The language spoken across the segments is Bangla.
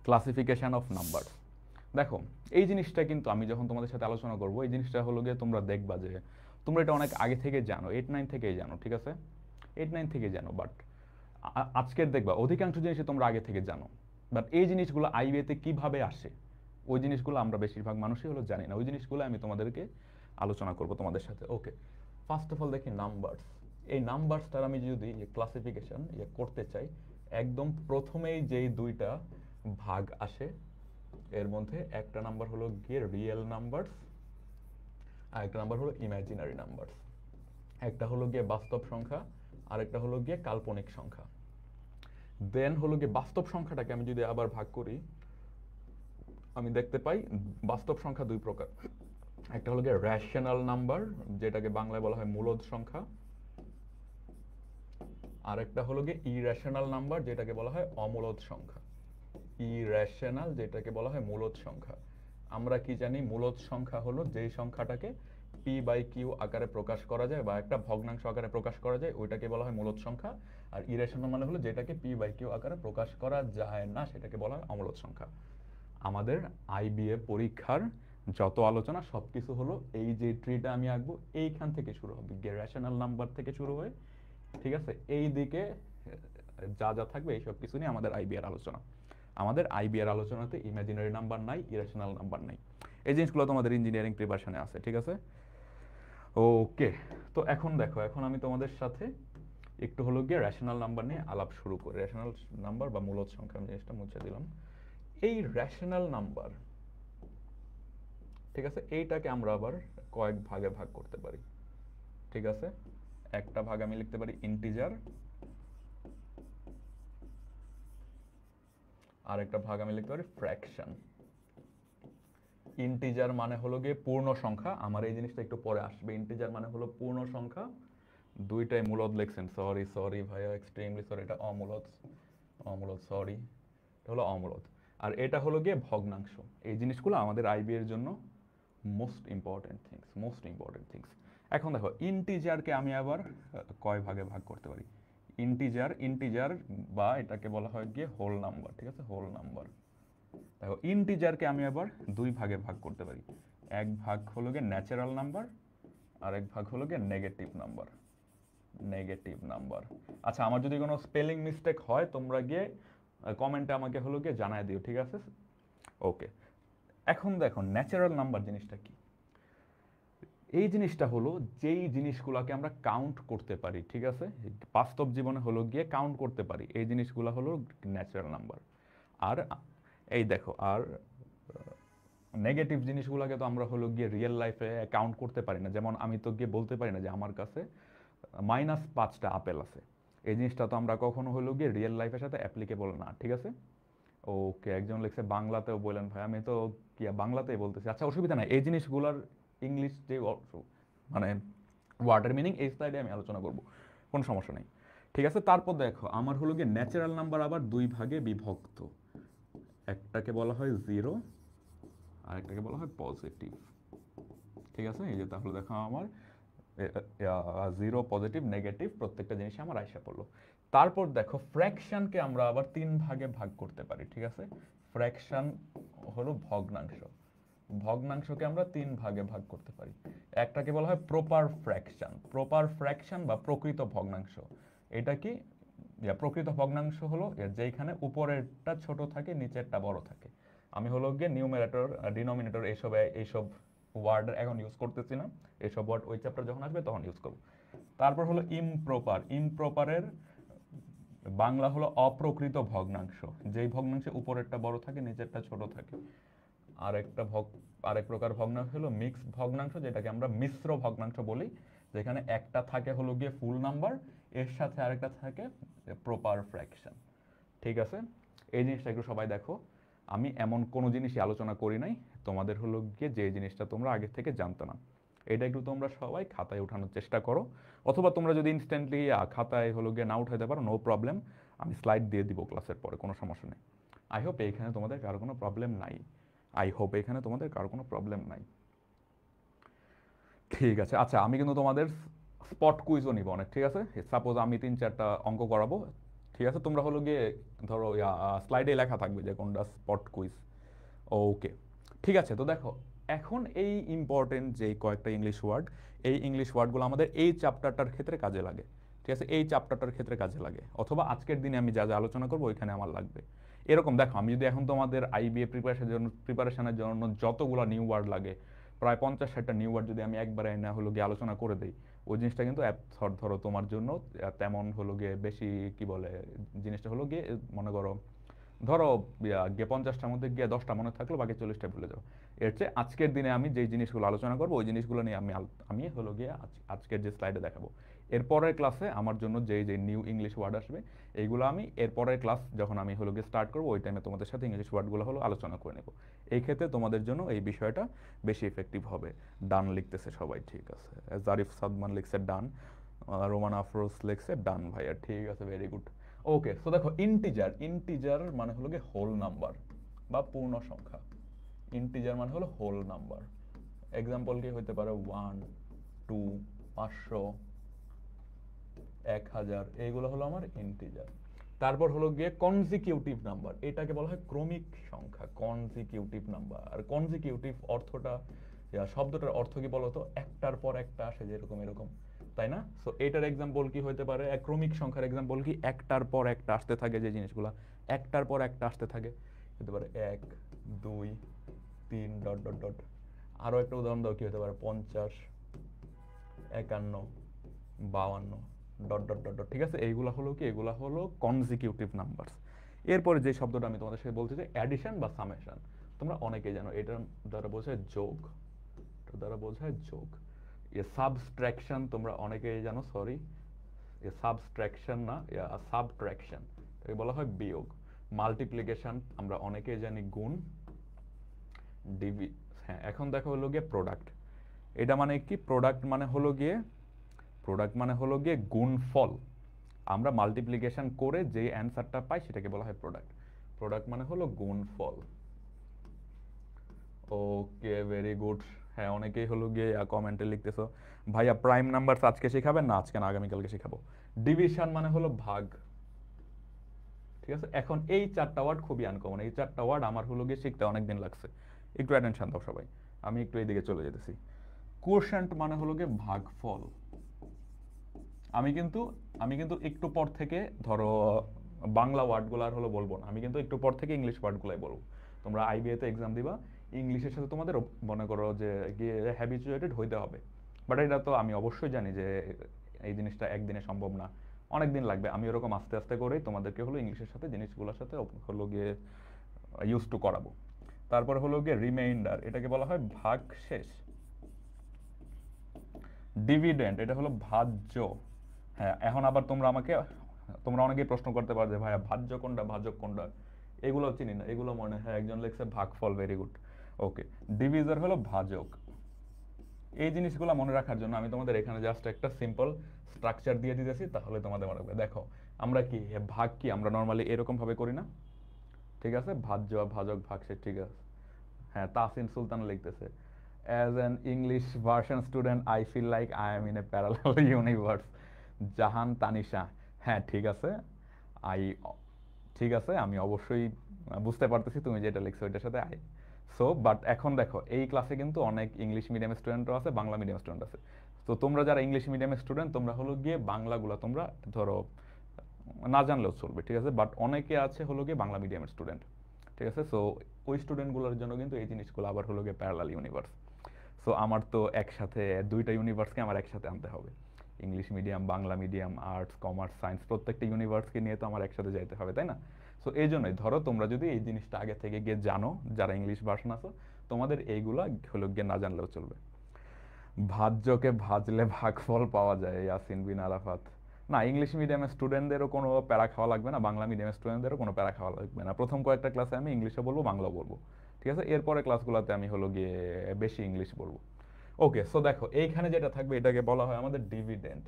Classification of number. দেখো এই জিনিসটা কিন্তু আমি যখন তোমাদের সাথে আলোচনা করব, এই জিনিসটা হলো গিয়ে তোমরা দেখবা যে তোমরা এটা অনেক আগে থেকে জানো, 8-9 থেকেই জানো, ঠিক আছে? 8-9 থেকেই জানো, বাট আজকের দেখবা অধিকাংশ জিনিসই তোমরা আগে থেকে জানো, বাট এই জিনিসগুলো আইবিএতে কিভাবে আসে ওই জিনিসগুলো আমরা বেশিরভাগ মানুষই হলো জানি না। ওই জিনিসগুলো আমি তোমাদেরকে আলোচনা করব তোমাদের সাথে। ওকে, ফার্স্ট অফ অল দেখি নাম্বারস। এই নাম্বারসটার আমি যদি ক্লাসিফিকেশন করতে চাই, একদম প্রথমেই যেই দুইটা ভাগ আসে এর মধ্যে একটা নাম্বার হলো গিয়ে রিয়েল নাম্বারস, আর একটা নাম্বার হলো ইমাজিনারি নাম্বারস। একটা হলো গিয়ে বাস্তব সংখ্যা, আর একটা হলো গিয়ে কাল্পনিক সংখ্যা। দেন হলো গিয়ে বাস্তব সংখ্যাটাকে আমি যদি আবার ভাগ করি, আমি দেখতে পাই বাস্তব সংখ্যা দুই প্রকার। একটা হলো গিয়ে রেশনাল নাম্বার, যেটাকে বাংলায় বলা হয় মূলদ সংখ্যা, আর একটা হলো গিয়ে ইরেশনাল নাম্বার, যেটাকে বলা হয় অমূলদ সংখ্যা। ইরেশনাল, যেটাকে বলা হয় মূলদ সংখ্যা। আমরা কি জানি, মূলদ সংখ্যা হলো যেই সংখ্যাটাকে পি বাই কিউ আকারে প্রকাশ করা যায় বা একটা ভগ্নাংশ আকারে প্রকাশ করা যায়, ওইটাকে বলা হয় মূলদ সংখ্যা। আর ইরেশনাল মানে হলো যেটাকে পি বাই কিউ আকারে প্রকাশ করা যায় না, সেটাকে বলা হয় অমূলদ সংখ্যা। আমাদের আইবিএ পরীক্ষার যত আলোচনা সবকিছু হলো এই যে ট্রিটা আমি আঁকবো এইখান থেকে শুরু হবে, রেশনাল নাম্বার থেকে শুরু হয়ে, ঠিক আছে, এই দিকে যা যা থাকবে এইসব কিছু নিয়ে আমাদের আইবিএর আলোচনা। আমাদের আইবিএর আলোচনাতে ইমাজিনারি নাম্বার নাই, ইরেশনাল নাম্বার নাই। এই জিনিসগুলো তোমাদের ইঞ্জিনিয়ারিং প্রিপারেশনে আছে, ঠিক আছে? ওকে, তো এখন দেখো, এখন আমি তোমাদের সাথে একটু হলো গিয়ে রেশনাল নাম্বার নিয়ে আলাপ শুরু করি। রেশনাল নাম্বার বা মূলদ সংখ্যা, আমি জিনিসটা মুছে দিলাম। এই রেশনাল নাম্বার, ঠিক আছে, এইটাকে আমরা আবার কয়েক ভাগে ভাগ করতে পারি, ঠিক আছে? একটা ভাগ আমি লিখতে পারি ইন্টিজার, আর একটা ভাগ আমি লিখতে পারি ফ্র্যাকশন। ইন্টিজার মানে হলো গিয়ে পূর্ণ সংখ্যা, আমার এই জিনিসটা একটু পরে আসবে। ইন্টিজার মানে হলো পূর্ণ সংখ্যা, দুইটাই মূলদ লিখছেন, সরি সরি ভাইয়া, এক্সট্রিমলি সরি, এটা অমূলদ, অমূলদ, সরি, এটা হলো অমূলদ। আর এটা হলো গিয়ে ভগ্নাংশ। এই জিনিসগুলো আমাদের আইবি এর জন্য most important things, most important things. এখন দেখো ইন্টিজারকে আমি আবার কয় ভাগে ভাগ করতে পারি। ইন্টিজার, ইন্টিজার বা এটাকে বলা হয় গিয়ে হোল নাম্বার, ঠিক আছে, হোল নাম্বার। দেখো ইন্টিজারকে আমি আবার দুই ভাগে ভাগ করতে পারি। এক ভাগ হলো গিয়ে ন্যাচারাল নাম্বার, আর এক ভাগ হলো গিয়ে নেগেটিভ নাম্বার, নেগেটিভ নাম্বার। আচ্ছা, আমার যদি কোনো স্পেলিং মিস্টেক হয় তোমরা গিয়ে কমেন্টে আমাকে হলো গিয়ে জানায় দিও, ঠিক আছে? ওকে, এখন দেখো ন্যাচারাল নাম্বার জিনিসটা কি। এই জিনিসটা হলো যেই জিনিসগুলোকে আমরা কাউন্ট করতে পারি, ঠিক আছে, বাস্তব জীবনে হলো গিয়ে কাউন্ট করতে পারি, এই জিনিসগুলো হলো ন্যাচারাল নাম্বার। আর এই দেখো, আর নেগেটিভ জিনিসগুলোকে তো আমরা হলো গিয়ে রিয়েল লাইফে কাউন্ট করতে পারি না। যেমন আমি তো গিয়ে বলতে পারি না যে আমার কাছে -5টা আপেল আছে। এই জিনিসটা তো আমরা কখনো হলো গিয়ে রিয়েল লাইফের সাথে অ্যাপ্লিকেবল না, ঠিক আছে? ওকে, একজন লিখছে বাংলাতেও বলেন ভাই, আমি তো কি বাংলাতেই বলতেছি। আচ্ছা, অসুবিধা নাই, এই জিনিসগুলোর ইংলিশ যে মানে ওয়ার্ডের মিনিং এই স্লাইডে আমি আলোচনা করব, কোনো সমস্যা নেই, ঠিক আছে? তারপর দেখো আমার হলো গিয়ে ন্যাচারাল নাম্বার আবার দুই ভাগে বিভক্ত। একটাকে বলা হয় জিরো, আর একটাকে বলা হয় পজিটিভ, ঠিক আছে? এই যে তাহলে দেখো আমার জিরো, পজিটিভ, নেগেটিভ প্রত্যেকটা জিনিস আমার আইসা পড়লো। তারপর দেখো ফ্র্যাকশনকে আমরা আবার তিন ভাগে ভাগ করতে পারি, ঠিক আছে? ফ্র্যাকশন হলো ভগ্নাংশ, ভগ্নাংশকে আমরা তিন ভাগে ভাগ করতে পারি। একটাকে বলা হয় প্রপার ফ্র্যাকশন, প্রপার ফ্র্যাকশন বা প্রকৃত ভগ্নাংশ। এটা কি, প্রকৃত ভগ্নাংশ হলো যেখানে উপরেরটা ছোট থাকে নিচেরটা বড় থাকে। আমি হলো গিয়ে নিউমারেটর, ডিনোমিনেটর এইসব এইসব ওয়ার্ড এখন ইউজ করতেছি না, এইসব ওয়ার্ড ওই চ্যাপ্টার যখন আসবে তখন ইউজ করব। তারপর হলো ইমপ্রপার, ইমপ্রপারের বাংলা হলো অপ্রকৃত ভগ্নাংশ, যেই ভগ্নাংশে উপরেরটা বড় থাকে নিচেরটা ছোট থাকে। আরেক প্রকার ভগ্নাংশ হলো মিক্সড ভগ্নাংশ, যেটাকে আমরা মিশ্র ভগ্নাংশ বলি, যেখানে একটা থাকে হলো গিয়ে ফুল নাম্বার, এর সাথে আরেকটা থাকে প্রপার ফ্র্যাকশন, ঠিক আছে? এই জিনিসটা একটু সবাই দেখো, আমি এমন কোনো জিনিসই আলোচনা করি নাই তোমাদের হলো গিয়ে যে জিনিসটা তোমরা আগে থেকে জানতো না। এটা একটু তোমরা সবাই খাতায় ওঠানোর চেষ্টা করো, অথবা তোমরা যদি ইনস্ট্যান্টলি খাতায় হলো গিয়ে না উঠাইতে পারো, নো প্রবলেম, আমি স্লাইড দিয়ে দিব ক্লাসের পরে, কোনো সমস্যা নেই। আই হোপ এইখানে তোমাদের কারো কোনো প্রবলেম নাই, আই হোপ এখানে তোমাদের কারো কোনো প্রবলেম নাই, ঠিক আছে? আচ্ছা, আমি কিন্তু তোমাদের স্পট কুইজও নিব অনেক, ঠিক আছে? সাপোজ আমি 3-4টা অঙ্ক করাবো, ঠিক ঠিক আছে, তোমরা হলো গিয়ে ধরো স্লাইডে লেখা থাকবে যে কোনটা স্পট কুইজ। ওকে, ঠিক আছে। তো দেখো এখন এই ইম্পর্টেন্ট যে কয়েকটা ইংলিশ ওয়ার্ড, এই ইংলিশ ওয়ার্ডগুলো আমাদের এই চ্যাপ্টারটার ক্ষেত্রে কাজে লাগে। ঠিক আছে, এই চ্যাপ্টারটার ক্ষেত্রে কাজে লাগে, অথবা আজকের দিনে আমি যা যা আলোচনা করবো ওইখানে আমার লাগবে। এরকম দেখো, আমি যদি এখন তোমাদের আইবিএ প্রিপারেশনের জন্য যতগুলো নিউ ওয়ার্ড লাগে, প্রায় 50-60টা নিউ ওয়ার্ড যদি আমি একবারে না হলো গিয়ে আলোচনা করে দিই, ওই জিনিসটা কিন্তু ধরো তোমার জন্য তেমন হলো গিয়ে বেশি কি বলে, জিনিসটা হলো গিয়ে মনে করো ধরো গিয়ে 50টার মধ্যে গিয়ে 10টা মনে থাকলো, বাকি 40টা ভুলে যাও। এর চেয়ে আজকের দিনে আমি যেই জিনিসগুলো আলোচনা করবো ওই জিনিসগুলো নিয়ে আমি হলো গিয়ে আজকের যে স্লাইডে দেখাবো। এরপরের ক্লাসে আমার জন্য যেই যে নিউ ইংলিশ ওয়ার্ড আসবে এইগুলো আমি এরপরের ক্লাস যখন আমি হলো গিয়ে স্টার্ট করবো ওই টাইমে তোমাদের সাথে ইংলিশ ওয়ার্ডগুলো হলো আলোচনা করে নেব। এই ক্ষেত্রে তোমাদের জন্য এই বিষয়টা বেশি ইফেক্টিভ হবে। ডান লিখতেছে সবাই, ঠিক আছে। জারিফ সাদমান লিখছে ডান, রোমান আফরোজ লিখছে ডান ভাইয়া, ঠিক আছে, ভেরি গুড। ওকে, সো দেখো ইন্টিজার, ইন্টিজার মানে হলো গিয়ে হোল নাম্বার বা পূর্ণ সংখ্যা। ইন্টিজার মানে হলো হোল নাম্বার। এক্সাম্পল কি হইতে পারে 1, 2, 500, 1000, এইগুলো হলো আমার ইন্টিজার। তারপর হলো গিয়ে কনজিকিউটিভ নাম্বার, এটাকে বলা হয় ক্রমিক সংখ্যা, কনজিকিউটিভ নাম্বার। আর কনজিকিউটিভ অর্থটা, শব্দটার অর্থ কি বলতো, একটার পর একটা আসে, যেরকম এরকম, তাই না? সো এটার এক্সাম্পল কি হইতে পারে, ক্রমিক সংখ্যার এক্সাম্পল কি, একটার পর একটা আসতে থাকে যে জিনিসগুলো, একটার পর একটা আসতে থাকে, হতে পারে 1, 2, 3 ডট ডট ডট। আরো একটা উদাহরণ দাও, কি হতে পারে 50, 51, 52 ডট ডট ডট ডট। ঠিক আছে, এইগুলা হলো কি, এগুলা হলো কনজিকিউটিভ নাম্বারস। এরপরে যে শব্দটা আমি তোমাদের সাথে বলতে চাই, অ্যাডিশন বা সামেশন। তোমরা অনেকেই জানো এটার দ্বারা বোঝায় যোগ, এটার দ্বারা বোঝায় যোগ। সাবস্ট্রাকশন তোমরা অনেকেই জানো, সরি, সাবস্ট্রাকশন না, সাবট্রাকশন, এটাকে বলা হয় বিয়োগ। মাল্টিপ্লিকেশন আমরা অনেকেই জানি গুণ। ডিভি, হ্যাঁ। এখন দেখো হলো গিয়ে প্রোডাক্ট, এটা মানে কি, প্রোডাক্ট মানে হলো গিয়ে, প্রোডাক্ট মানে হলো গিয়ে গুণফল। আমরা মাল্টিপ্লিকেশন করে যে অ্যান্সারটা পাই সেটাকে বলা হয় প্রোডাক্ট। প্রোডাক্ট মানে হলো গুণফল। ওকে, ভেরি গুড। হ্যাঁ, অনেকেই হলো গিয়ে কমেন্টে লিখতেছো ভাইয়া প্রাইম নাম্বার আজকে শেখাবেন না, আজকে না আগামীকালকে শেখাবো। ডিভিশন মানে হলো ভাগ। ঠিক আছে, এখন এই 4টা ওয়ার্ড খুবই আনকমন, এই 4টা ওয়ার্ড আমার হলো গিয়ে শিখতে অনেকদিন লাগছে। একটু অ্যাটেনশন দাও সবাই, আমি একটু এইদিকে চলে যেতেছি। কোশেন্ট মানে হলো গিয়ে ভাগফল। আমি কিন্তু একটু পর থেকে ধরো বাংলা ওয়ার্ডগুলো আর হলো বলবো না, আমি কিন্তু একটু পর থেকে ইংলিশ ওয়ার্ডগুলাই বলবো। তোমরা আইবিএ তে এক্সাম দিবা, ইংলিশের সাথে তোমাদের মনে করো যে গিয়ে হ্যাবিচুয়েটেড হইতে হবে। বাট এটা তো আমি অবশ্যই জানি যে এই জিনিসটা একদিনে সম্ভব না, অনেক দিন লাগবে। আমি ওরকম আস্তে আস্তে করেই তোমাদেরকে হলো ইংলিশের সাথে জিনিসগুলোর সাথে হলো গিয়ে ইউজ টু করাবো। তারপর হলো গিয়ে রিমাইন্ডার, এটাকে বলা হয় ভাগ শেষ। ডিভিডেন্ড, এটা হলো ভাজ্য। হ্যাঁ, এখন আবার তোমরা অনেকেই প্রশ্ন করতে পারো যে ভাইয়া ভাজ্য কোনটা, ভাজক কোনটা, এগুলো চিনি না, এগুলো মনে হয় একজন লিখছে ভাগফল, ভেরি গুড। ওকে, ডিভিজার হলো ভাজক। এই জিনিসগুলো মনে রাখার জন্য আমি তোমাদের এখানে জাস্ট একটা সিম্পল স্ট্রাকচার দিয়ে দিতেছি, তাহলে তোমাদের মনে রাখবে। দেখো আমরা কি ভাগ কি আমরা নর্মালি এরকম ভাবে করি না, ঠিক আছে, ভাজ্য ভাজক ভাগশেষ, ঠিক আছে। হ্যাঁ, তাসিন সুলতান লিখতেছে as an English version student I feel like I am in a parallel universe. Jahan Tanisha, হ্যাঁ ঠিক আছে, আই, ঠিক আছে, আমি অবশ্যই বুঝতে পারতেছি তুমি যেটা লিখছো ওইটার সাথে আই। সো বাট এখন দেখো এই ক্লাসে কিন্তু অনেক ইংলিশ মিডিয়াম স্টুডেন্টও আছে, বাংলা মিডিয়াম স্টুডেন্ট আছে। তো তোমরা যারা ইংলিশ মিডিয়ামের স্টুডেন্ট তোমরা হলো গিয়ে বাংলাগুলো তোমরা ধরো না জানলেও চলবে, ঠিক আছে। বাট অনেকে আছে হলো গিয়ে বাংলা মিডিয়ামের স্টুডেন্ট, ঠিক আছে। সো ওই স্টুডেন্টগুলোর জন্য কিন্তু এই জিনিসগুলো আবার হলো গিয়ে প্যারালাল ইউনিভার্স। সো আমার তো একসাথে দুইটা ইউনিভার্সকে আমার একসাথে আনতে হবে, English medium, Bangla medium, arts, commerce, science, প্রত্যেকটা ইউনিভার্সকে নিয়ে তো আমার একসাথে যাইতে হবে, তাই না? সো এই জন্যই ধরো তোমরা যদি এই জিনিসটা আগে থেকে গিয়ে জানো, যারা ইংলিশ ভার্সন আছো, তোমাদের এইগুলো হলো গিয়ে না জানলেও চলবে। ভাজ্যকে ভাজলে ভাগফল পাওয়া যায়, ইয়াসিন বিন আরাফাত। না, ইংলিশ মিডিয়ামের স্টুডেন্টদেরও কোনো প্যারা খাওয়া লাগবে না, বাংলা মিডিয়ামের স্টুডেন্টদেরও কোনো প্যারা খাওয়া লাগবে না। প্রথম কয়েকটা ক্লাসে আমি ইংলিশে বলবো, বাংলাও বলবো, ঠিক আছে। এরপরে ক্লাসগুলোতে আমি হলো গিয়ে বেশি ইংলিশ বলবো। ওকে, সো দেখো এইখানে যেটা থাকবে এটাকে বলা হয় আমাদের ডিভিডেন্ড।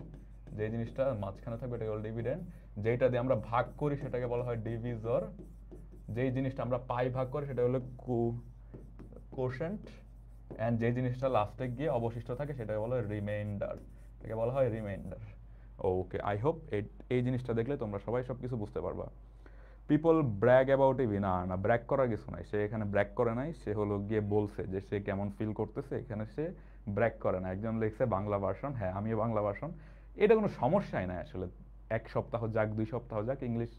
যে জিনিসটা মাঝখানে থাকবে এটাকে বলা ডিভিডেন্ড। যেটা দিয়ে আমরা ভাগ করি সেটাকে বলা হয় ডিভিজর। যেই জিনিসটা আমরা পাই ভাগ করি সেটা হলো কোশেন্ট। অ্যান্ড যে জিনিসটা লাস্টে গিয়ে অবশিষ্ট থাকে সেটাকে বলা হয় রিমাইন্ডার, এটাকে বলা হয় রিমাইন্ডার। ওকে, আই হোপ এই জিনিসটা দেখলে তোমরা সবাই সব কিছু বুঝতে পারবা। পিপল ব্র্যাগ অ্যাবাউট ইভি, না না, ব্র্যাগ করার কিছু নাই, সে এখানে ব্র্যাগ করে নাই, সে হলো গিয়ে বলছে যে সে কেমন ফিল করতেছে, এখানে সে ব্র্যাগ করে না। একজন লিখছে বাংলা ভার্সন, হ্যাঁ আমিও বাংলা ভার্সন, এটা কোনো সমস্যাই নাই আসলে। এক সপ্তাহ যাক, 2 সপ্তাহ যাক, ইংলিশ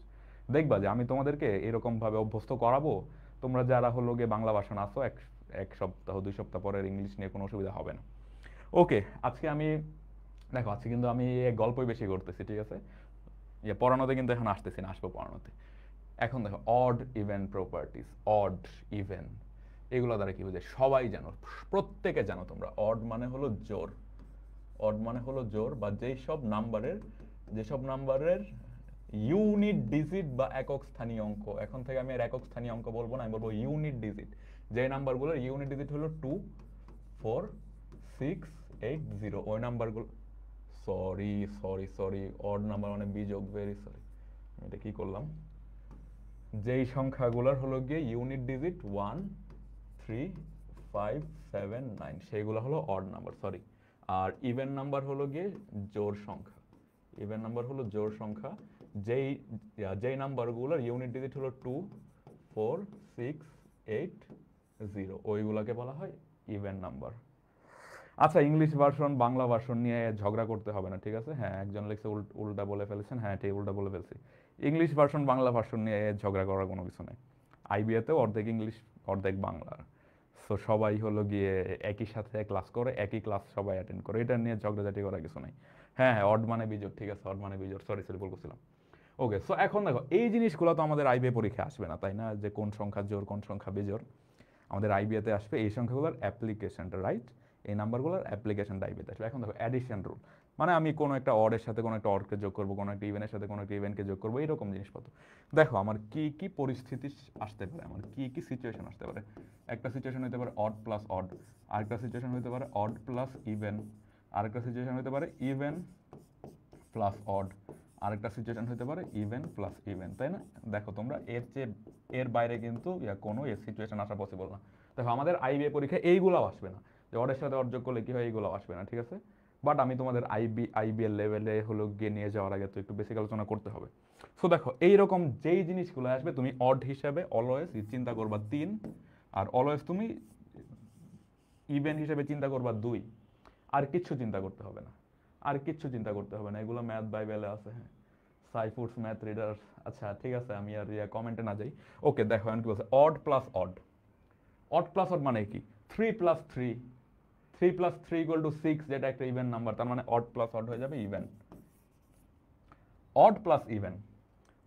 দেখবা যে আমি তোমাদেরকে এরকমভাবে অভ্যস্ত করাবো, তোমরা যারা হলো গিয়ে বাংলা ভার্সন আসো, এক এক সপ্তাহ 2 সপ্তাহ পরের ইংলিশ নিয়ে কোনো অসুবিধা হবে না। ওকে, আজকে আমি দেখো আজকে কিন্তু আমি গল্পই বেশি করতেছি, ঠিক আছে, পড়ানোতে কিন্তু এখন আসতেছি না, আসবো পড়ানোতে। এখন দেখো odd even properties, odd even এগুলো দ্বারা কি বোঝায় সবাই জানো, প্রত্যেকে জানো তোমরা। অড মানে হলো জোর, অড মানে হলো জোর, বা যেসব নাম্বারের ইউনিট ডিজিট বা একক স্থানীয় অঙ্ক, এখন থেকে আমি আর একক স্থানীয় অঙ্ক বলবো না, আমি বলবো ইউনিট ডিজিট। যে নাম্বারগুলোর ইউনিট ডিজিট হলো 2, 4, 6, 8, 0, ওই নাম্বারগুলো, sorry sorry sorry, odd number মানে বিযোগ, ভেরি সরি, এটা কি করলাম, যেই সংখ্যাগুলোর হলো গিয়ে ইউনিট ডিজিট 1, 3, 5, 7, 9 সেইগুলো হলো অড নাম্বার, সরি। আর ইভেন নাম্বার হলো গিয়ে জোড় সংখ্যা, ইভেন নাম্বার হলো জোড় সংখ্যা, যেই নাম্বারগুলোর ইউনিট ডিজিট হলো 2, 4, 6, 8, 0, ওইগুলোকে বলা হয় ইভেন নাম্বার। আচ্ছা, ইংলিশ ভার্সন বাংলা ভার্সন নিয়ে ঝগড়া করতে হবে না, ঠিক আছে, হ্যাঁ একজন লিখছে উল্টা বলে ফেলেছেন, হ্যাঁ ঠিক উল্টা বলে ফেলছি। ইংলিশ ভার্সন বাংলা ভার্সন নিয়ে ঝগড়া করার কোনো কিছু নেই। আইবিএতেও অর্ধেক ইংলিশ অর্ধেক বাংলা, সো সবাই হলো গিয়ে একই সাথে ক্লাস করে, একই ক্লাস সবাই অ্যাটেন্ড করে, এটা নিয়ে ঝগড়াঝাটি করার কিছু নেই। হ্যাঁ হ্যাঁ, অড মানে বিজোড়, ঠিক আছে, অড মানে বিজোড়, সরি সরি বলছিলাম। ওকে, সো এখন দেখো এই জিনিসগুলো তো আমাদের আইবিএ পরীক্ষায় আসবে না, তাই না, যে কোন সংখ্যা জোড় কোন সংখ্যা বিজোড়, আমাদের আইবিএতে আসবে এই সংখ্যাগুলোর অ্যাপ্লিকেশনটা, রাইট, এই নাম্বারগুলোর অ্যাপ্লিকেশনটা আইবিএতে আসবে। এখন দেখো অ্যাডিশন রুল, মানে আমি কোনো একটা অডের সাথে কোনো একটা অডকে যোগ করবো, কোনো একটা ইভেনের সাথে কোনো একটা ইভেন্টকে যোগ করবো, এরকম জিনিসপত্র। দেখো আমার কি কি পরিস্থিতি আসতে পারে, আমার কি কি সিচুয়েশন আসতে পারে। একটা সিচুয়েশন হতে পারে অড প্লাস অড, আরেকটা সিচুয়েশন হতে পারে অড প্লাস ইভেন, আরেকটা সিচুয়েশন হতে পারে ইভেন প্লাস অড, আরেকটা সিচুয়েশন হতে পারে ইভেন প্লাস ইভেন, তাই না। দেখো তোমরা এর বাইরে কিন্তু কোনো সিচুয়েশন আসা পসিবল না। দেখো আমাদের আইবিএ পরীক্ষায় এইগুলো আসবে না, যে অডের সাথে অড যোগ করলে কি হয়, এইগুলো আসবে না, ঠিক আছে। বাট আমি তোমাদের আইবিএল লেভেলে হলো গিয়ে নিয়ে যাওয়ার আগে তো একটু বেসিক আলোচনা করতে হবে। সো দেখো এইরকম যেই জিনিসগুলো আসবে, তুমি অড হিসাবে অলওয়েজ চিন্তা করবা 3, আর অলওয়েজ তুমি ইভেন হিসেবে চিন্তা করবা 2, আর কিচ্ছু চিন্তা করতে হবে না, আর কিচ্ছু চিন্তা করতে হবে না, এগুলো ম্যাথ বাইবেলে আছে, হ্যাঁ, সাইফুডস ম্যাথ রিডার। আচ্ছা ঠিক আছে, আমি আর কমেন্টে না যাই। ওকে দেখো এখন কি বলছে, odd plus odd, odd plus odd মানে কি, 3 প্লাস 3, 3 প্লাস 3 ইকুয়াল টু 6, যেটা একটা ইভেন নাম্বার, তার মানে অড প্লাস অড হয়ে যাবে even. Odd plus even,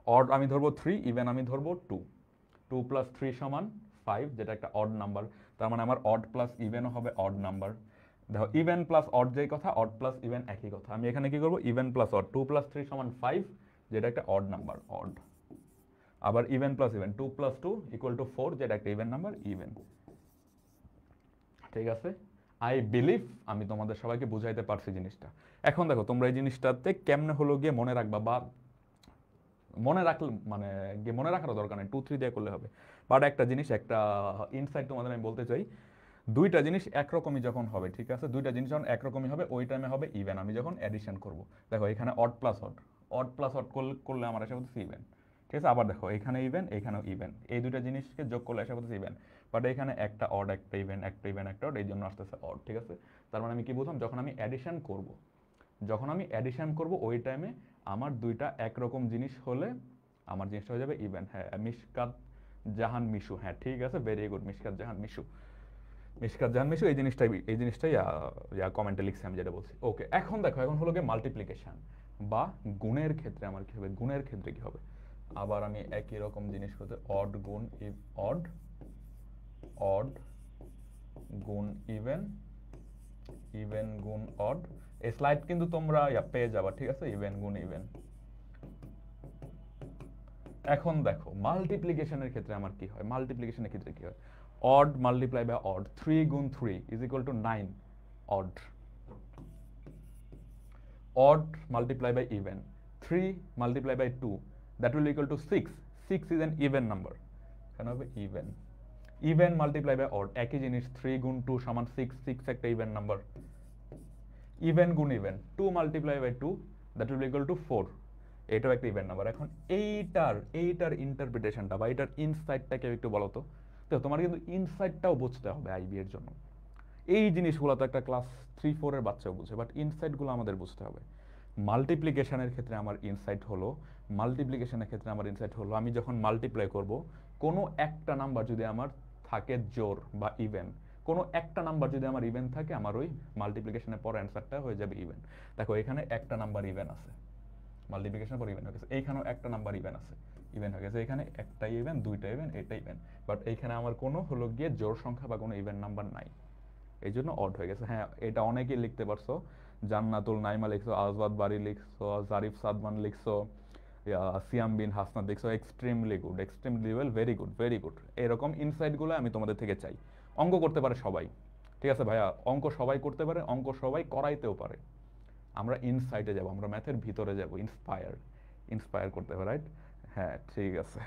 odd আমি ধরবো 3, ইভেন আমি ধরবো 2, 2 প্লাস 3 সমান 5, যেটা একটা অড নাম্বার, তার মানে আমার অড প্লাস ইভেনও হবে অড নাম্বার। দেখো ইভেন প্লাস অড যেই কথা, অড প্লাস ইভেন একই কথা, আমি এখানে কি করবো, ইভেন প্লাস অড, 2 প্লাস 3 সমান 5, যেটা একটা অড নাম্বার, অড। আবার even plus even, 2 plus 2 equal to 4, যেটা একটা ইভেন নাম্বার, ইভেন। ঠিক আছে, আই বিলিভ আমি তোমাদের সবাইকে বুঝাইতে পারছি জিনিসটা। এখন দেখো তোমরা এই জিনিসটাতে কেমনে হলো গিয়ে মনে রাখবা, বা মনে রাখলে মানে মনে রাখার দরকার নেই, 2, 3 দিয়ে করলে হবে। বাট একটা জিনিস, একটা ইনসাইট তোমাদের আমি বলতে চাই, দুইটা জিনিস একরকমই যখন হবে, ঠিক আছে, দুইটা জিনিস যখন একরকমই হবে, ওই টাইমে হবে ইভেন, আমি যখন অ্যাডিশন করব। দেখো এখানে odd plus odd, odd plus odd করলে আমার এসে হচ্ছে ইভেন, ঠিক আছে। আবার দেখো এখানে ইভেন, এখানেও ইভেন, এই দুইটা জিনিসকে যোগ করলে এসে হচ্ছে ইভেন। বাট এখানে একটা অড একটা ইভেন, একটা ইভেন একটা অড, এই জন্য আসতেছে অড, ঠিক আছে। তার মানে আমি কি বুঝলাম, যখন আমি অ্যাডিশন করব, ওই টাইমে আমার দুইটা একরকম জিনিস হলে আমার জিনিসটা হয়ে যাবে ইভেন। হ্যাঁ, মিশকাত জাহান মিশু, হ্যাঁ ঠিক আছে, ভেরি গুড, মিশকাত জাহান মিশু, এই জিনিসটাই কমেন্টে লিখছি আমি যেটা বলছি। ওকে, এখন দেখো এখন হলো গিয়ে মাল্টিপ্লিকেশন বা গুণের ক্ষেত্রে আমার কি হবে, গুণের ক্ষেত্রে কি হবে, আবার আমি একই রকম জিনিস করতে, অড গুণ অড, অড গুণ ইভেন, ইভেন গুণ অড। এই স্লাইড কিন্তু তোমরা পেয়ে যাবা, ঠিক আছে, ইভেন গুণ ইভেন। এখন দেখো মাল্টিপ্লিকেশনের ক্ষেত্রে আমার কি হয়, মাল্টিপ্লিকেশনের ক্ষেত্রে কি হয়, odd multiply by odd, 3 গুণ 3 is equal to 9, odd, odd multiply by even, 3 multiply by 2, that will equal to 6, 6 is an even number, এখানে হবে even, even multiply by odd, একই জিনিস, 3 গুণ 2 সমান 6, 6 একটা even number, even গুণ even, 2 multiply by 2, that will be equal to 4, এটাও একটা ইভেন নাম্বার। এখন এইটার ইন্টারপ্রিটেশনটা বা এইটার ইনসাইটটা কেউ একটু বলো তো। তো তোমার কিন্তু ইনসাইটটাও বুঝতে হবে আইবি এর জন্য। এই জিনিসগুলো তো একটা ক্লাস 3-4 এর বাচ্চাও বুঝে, বাট ইনসাইটগুলো আমাদের বুঝতে হবে। মাল্টিপ্লিকেশনের ক্ষেত্রে আমার ইনসাইট হলো, আমি যখন মাল্টিপ্লাই করব, কোনো একটা নাম্বার যদি আমার থাকে জোর বা ইভেন, কোনো একটা নাম্বার যদি আমার ইভেন থাকে, আমার ওই মাল্টিপ্লিকেশনের পর অ্যান্সারটা হয়ে যাবে ইভেন। দেখো এখানে একটা নাম্বার ইভেন আছে, মাল্টিপ্লিকেশনের পর ইভেন হয়ে গেছে, এইখানেও একটা নাম্বার ইভেন আছে, ইভেন হয়ে গেছে, এখানে একটাই ইভেন, দুইটা ইভেন, এটা ইভেন, বাট এইখানে আমার কোনো হলো গিয়ে জোর সংখ্যা বা কোনো ইভেন নাম্বার নাই, এই জন্য অড হয়ে গেছে। হ্যাঁ, এটা অনেকেই লিখতে পারছো, জান্নাতুল নাইমা লিখছো, আজওয়াদ বাড়ি লিখছো, জারিফ সাদমান লিখছো, সিয়াম বিন হাসনাত লিখছো, extremely good, extremely well, very good, very good. এরকম ইনসাইটগুলো আমি তোমাদের থেকে চাই। অঙ্ক করতে পারে সবাই, ঠিক আছে ভাইয়া, অঙ্ক সবাই করতে পারে, অঙ্ক সবাই করাইতেও পারে। আমরা ইনসাইটে যাব, আমরা ম্যাথের ভিতরে যাব, ইন্সপায়ার করতে হবে, রাইট? হ্যাঁ, ঠিক আছে।